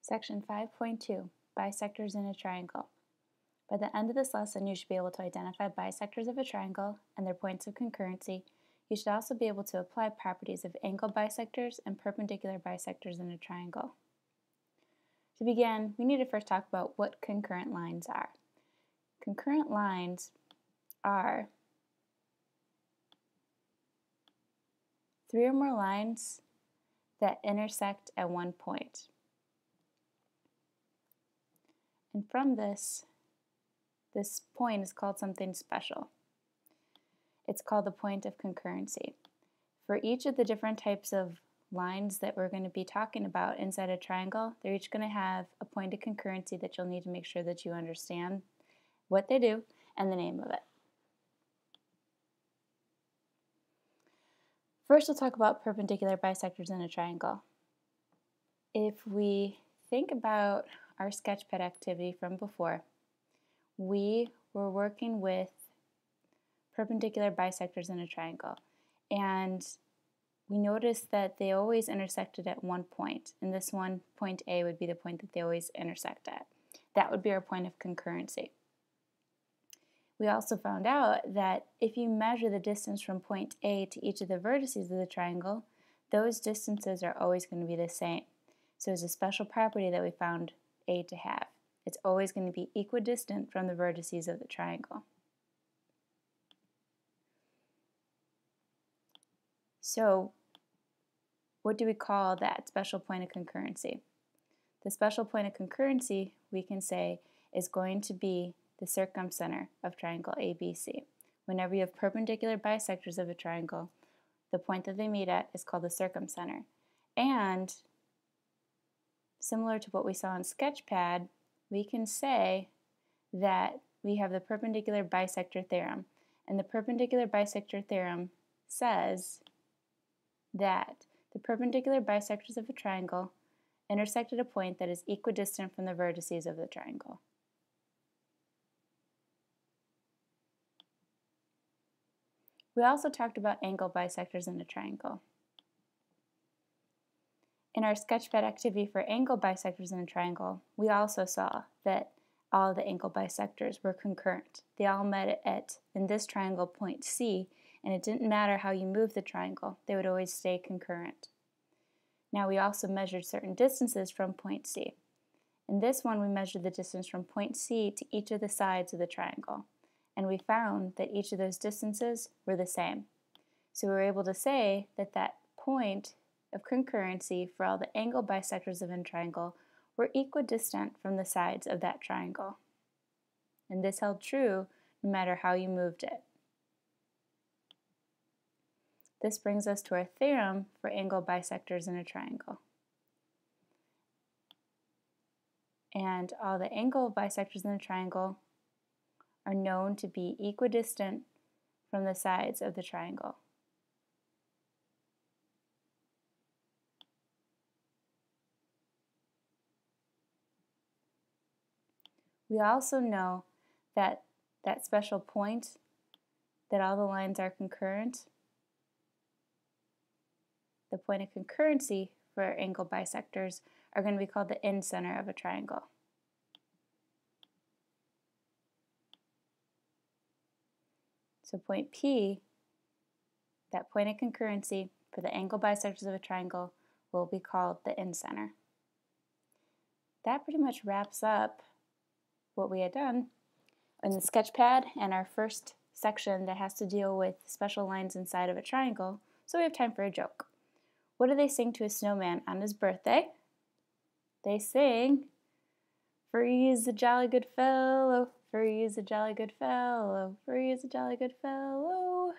Section 5.2, Bisectors in a Triangle. By the end of this lesson, you should be able to identify bisectors of a triangle and their points of concurrency. You should also be able to apply properties of angle bisectors and perpendicular bisectors in a triangle. To begin, we need to first talk about what concurrent lines are. Concurrent lines are three or more lines that intersect at one point. And from this point is called something special. It's called the point of concurrency. For each of the different types of lines that we're going to be talking about inside a triangle, they're each going to have a point of concurrency that you'll need to make sure that you understand what they do and the name of it. First, we'll talk about perpendicular bisectors in a triangle. If we think about our sketchpad activity from before, we were working with perpendicular bisectors in a triangle, and we noticed that they always intersected at one point, and this one, point A, would be the point that they always intersect at. That would be our point of concurrency. We also found out that if you measure the distance from point A to each of the vertices of the triangle, those distances are always going to be the same. So it's a special property that we found A to have. It's always going to be equidistant from the vertices of the triangle. So what do we call that special point of concurrency? The special point of concurrency, we can say, is going to be the circumcenter of triangle ABC. Whenever you have perpendicular bisectors of a triangle, the point that they meet at is called the circumcenter. And similar to what we saw in Sketchpad, we can say that we have the perpendicular bisector theorem. And the perpendicular bisector theorem says that the perpendicular bisectors of a triangle intersect at a point that is equidistant from the vertices of the triangle. We also talked about angle bisectors in a triangle. In our sketchpad activity for angle bisectors in a triangle, we also saw that all the angle bisectors were concurrent. They all met at, in this triangle, point C, and it didn't matter how you moved the triangle, they would always stay concurrent. Now we also measured certain distances from point C. In this one, we measured the distance from point C to each of the sides of the triangle, and we found that each of those distances were the same. So we were able to say that that point of concurrency for all the angle bisectors of a triangle were equidistant from the sides of that triangle. And this held true no matter how you moved it. This brings us to our theorem for angle bisectors in a triangle. And all the angle bisectors in a triangle are known to be equidistant from the sides of the triangle. We also know that that special point, that all the lines are concurrent, the point of concurrency for angle bisectors are going to be called the incenter of a triangle. So point P, that point of concurrency for the angle bisectors of a triangle, will be called the incenter. That pretty much wraps up what we had done in the sketchpad and our first section that has to deal with special lines inside of a triangle, so we have time for a joke. What do they sing to a snowman on his birthday? They sing, "Freeze a jolly good fellow, freeze a jolly good fellow, freeze a jolly good fellow."